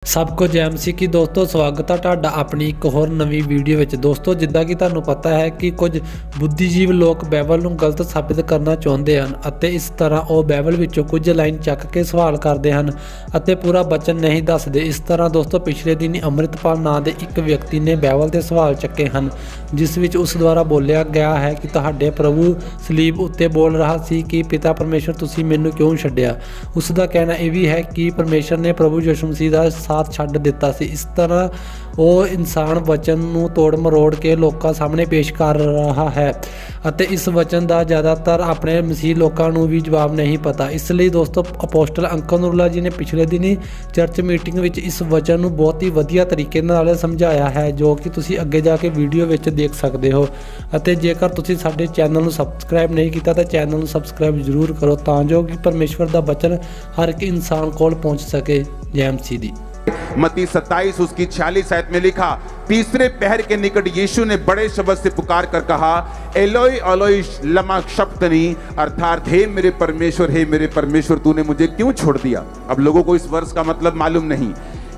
ਸਭ ਕੁਝ ਐਮਸੀ ਕੀ ਦੋਸਤੋ ਸਵਾਗਤ ਹੈ ਤੁਹਾਡਾ ਆਪਣੀ ਇੱਕ ਹੋਰ ਨਵੀਂ ਵੀਡੀਓ ਵਿੱਚ। ਦੋਸਤੋ ਜਿੱਦਾਂ ਕਿ ਤੁਹਾਨੂੰ ਪਤਾ ਹੈ ਕਿ ਕੁਝ ਬੁੱਧੀਜੀਵ ਲੋਕ ਬਾਈਬਲ ਨੂੰ ਗਲਤ ਸਾਬਿਤ ਕਰਨਾ ਚਾਹੁੰਦੇ ਹਨ ਅਤੇ ਇਸ ਤਰ੍ਹਾਂ ਉਹ ਬਾਈਬਲ ਵਿੱਚੋਂ ਕੁਝ ਲਾਈਨ ਚੱਕ ਕੇ ਸਵਾਲ ਕਰਦੇ ਹਨ ਅਤੇ ਪੂਰਾ ਬਚਨ ਨਹੀਂ ਦੱਸਦੇ। ਇਸ ਤਰ੍ਹਾਂ ਦੋਸਤੋ ਪਿਛਲੇ ਦਿਨੀ ਅੰਮ੍ਰਿਤਪਾਲ ਨਾਂ ਦੇ ਇੱਕ ਵਿਅਕਤੀ ਨੇ ਬਾਈਬਲ ਦੇ ਸਵਾਲ ਚੱਕੇ ਹਨ, ਜਿਸ ਵਿੱਚ ਉਸ ਦੁਆਰਾ ਬੋਲਿਆ ਗਿਆ ਹੈ ਕਿ ਤੁਹਾਡੇ ਪ੍ਰਭੂ ਸਲੀਬ ਉੱਤੇ ਬੋਲ ਰਿਹਾ ਸੀ ਕਿ ਪਿਤਾ ਪਰਮੇਸ਼ਰ ਤੁਸੀਂ ਮੈਨੂੰ ਕਿਉਂ ਛੱਡਿਆ। ਉਸ ਦਾ ਕਹਿਣਾ ਇਹ ਵੀ ਹੈ ਕਿ ਪਰਮੇਸ਼ਰ ਨੇ ਪ੍ਰਭੂ ਯਿਸੂ ਮਸੀਹ ਦਾ ਸਾਥ ਛੱਡ ਦਿੱਤਾ ਸੀ। ਇਸ ਤਰ੍ਹਾਂ ਉਹ ਇਨਸਾਨ ਵਚਨ ਨੂੰ ਤੋੜ ਮਰੋੜ ਕੇ ਲੋਕਾਂ ਸਾਹਮਣੇ ਪੇਸ਼ ਕਰ ਰਿਹਾ ਹੈ ਅਤੇ ਇਸ ਵਚਨ ਦਾ ਜ਼ਿਆਦਾਤਰ ਆਪਣੇ ਮਸੀਹ ਲੋਕਾਂ ਨੂੰ ਵੀ ਜਵਾਬ ਨਹੀਂ ਪਤਾ। ਇਸ ਲਈ ਦੋਸਤੋ ਅਪੋਸਟਲ ਅੰਕਲ ਨੂਰੁੱਲਾ ਜੀ ਨੇ ਪਿਛਲੇ ਦਿਨੀ ਚਰਚ ਮੀਟਿੰਗ ਵਿੱਚ ਇਸ ਵਚਨ ਨੂੰ ਬਹੁਤ ਹੀ ਵਧੀਆ ਤਰੀਕੇ ਨਾਲ ਸਮਝਾਇਆ ਹੈ, ਜੋ ਕਿ ਤੁਸੀਂ ਅੱਗੇ ਜਾ ਕੇ ਵੀਡੀਓ ਵਿੱਚ ਦੇਖ ਸਕਦੇ ਹੋ। ਅਤੇ ਜੇਕਰ ਤੁਸੀਂ ਸਾਡੇ ਚੈਨਲ ਨੂੰ ਸਬਸਕ੍ਰਾਈਬ ਨਹੀਂ ਕੀਤਾ ਤਾਂ ਚੈਨਲ ਨੂੰ ਸਬਸਕ੍ਰਾਈਬ ਜ਼ਰੂਰ ਕਰੋ ਤਾਂ ਜੋ ਕਿ ਪਰਮੇਸ਼ਵਰ ਦਾ ਵਚਨ ਹਰ ਇੱਕ ਇਨਸਾਨ ਕੋਲ ਪਹੁੰਚ ਸਕੇ। जय एमसी दी। मत्ती 27 उसकी 46 आयत में लिखा, तीसरे पहर के निकट यीशु ने बड़े शब्द से पुकार कर कहा, एलोई एलोई लमा शब्तनी, अर्थात हे मेरे परमेश्वर तूने मुझे क्यों छोड़ दिया। अब लोगों को इस वर्ष का मतलब मालूम नहीं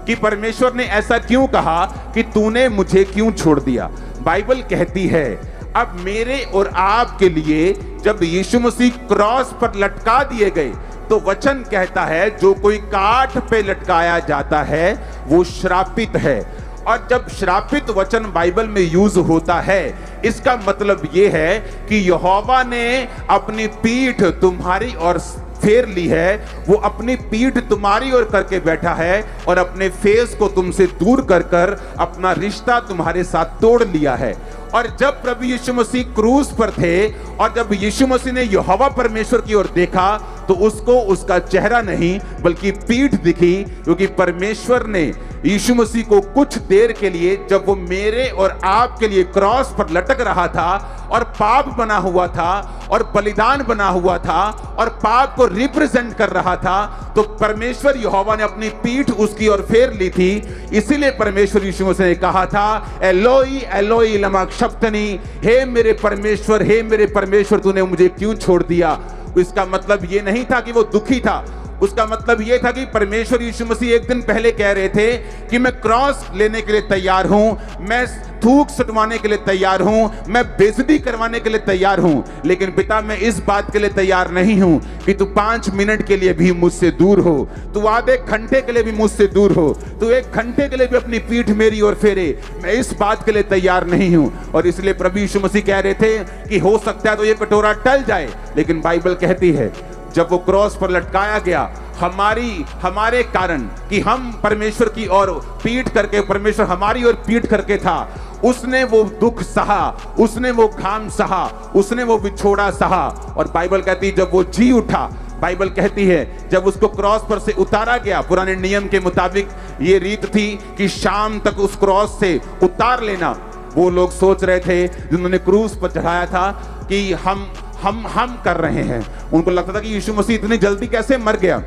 कि परमेश्वर ने ऐसा क्यों कहा कि तूने मुझे क्यों छोड़ दिया। बाइबल कहती है अब मेरे और आपके लिए जब यीशु मसीह क्रॉस पर लटका दिए गए तो वचन कहता है जो कोई काठ पे लटकाया जाता है वो श्रापित है। और जब श्रापित वचन बाइबल में यूज होता है इसका मतलब ये है कि यहोवा ने अपनी पीठ तुम्हारी और फेर ली है, वो अपनी पीठ तुम्हारी ओर करके बैठा है और अपने फेस को तुमसे दूर कर कर अपना रिश्ता तुम्हारे साथ तोड़ लिया है। और जब प्रभु यीशु मसीह क्रूस पर थे और जब यीशु मसीह ने यहोवा परमेश्वर की ओर देखा तो उसको उसका चेहरा नहीं बल्कि पीठ दिखी, क्योंकि परमेश्वर ने यीशु मसीह को कुछ देर के लिए जब वो मेरे और आपके लिए क्रॉस पर लटक रहा था और पाप बना हुआ था और बलिदान बना हुआ था और पाप को रिप्रेजेंट कर रहा था, तो परमेश्वर यहोवा ने अपनी पीठ उसकी ओर फेर ली थी। इसीलिए परमेश्वर यीशु मसीह ने कहा था, एलोई एलोई लमा शब्तनी, हे मेरे परमेश्वर तूने मुझे क्यों छोड़ दिया। इसका मतलब ये नहीं था कि वो दुखी था, उसका मतलब ये था कि परमेश्वर यीशु मसीह एक दिन पहले कह रहे थे कि मैं क्रॉस लेने के लिए तैयार हूं, मैं थूक सटवाने के लिए तैयार हूं, मैं बेइज्जती करवाने के लिए तैयार हूं, लेकिन पिता मैं इस बात के लिए तैयार नहीं हूं कि तू 5 मिनट के लिए भी मुझसे दूर हो, तू आधे घंटे के लिए भी मुझसे दूर हो, तू 1 घंटे के लिए भी अपनी पीठ मेरी ओर फेरे, मैं इस बात के लिए तैयार नहीं हूं। और इसलिए प्रभु यीशु मसीह कह रहे थे कि हो सकता है तो ये कटोरा टल जाए, लेकिन बाइबल कहती है जब वो क्रॉस पर लटकाया गया हमारे कारण कि हम परमेश्वर की ओर पीठ करके, परमेश्वर हमारी ओर पीठ करके था, उसने वो दुख सहा, उसने वो घाम सहा, उसने वो विछोड़ा सहा। और बाइबल कहती है जब वो जी उठा, बाइबल कहती है जब उसको क्रॉस पर से उतारा गया, पुराने नियम के मुताबिक ये रीत थी कि शाम तक उस क्रॉस से उतार लेना। वो लोग सोच रहे थे जिन्होंने क्रूस पर चढ़ाया था कि हम कर रहे हैं, उनको लगता था कि यीशु मसीह इतनी जल्दी कैसे मर गया।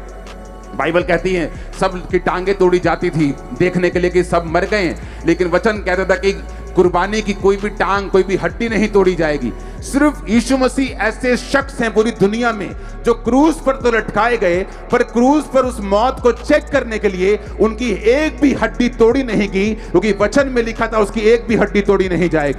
बाइबल कहती है सब की टांगे तोड़ी जाती थी देखने के लिए कि सब मर गए, लेकिन वचन कहता था कि कुर्बानी की कोई भी टांग, कोई भी हड्डी नहीं तोड़ी जाएगी। सिर्फ यीशु मसीह ऐसे शख्स हैं पूरी दुनिया में जो क्रूस पर तो लटकाए गए, पर क्रूस पर उस मौत को चेक करने के लिए उनकी एक भी हड्डी तोड़ी नहीं की, क्योंकि वचन में लिखा था उसकी एक भी हड्डी तोड़ी नहीं जाएगी।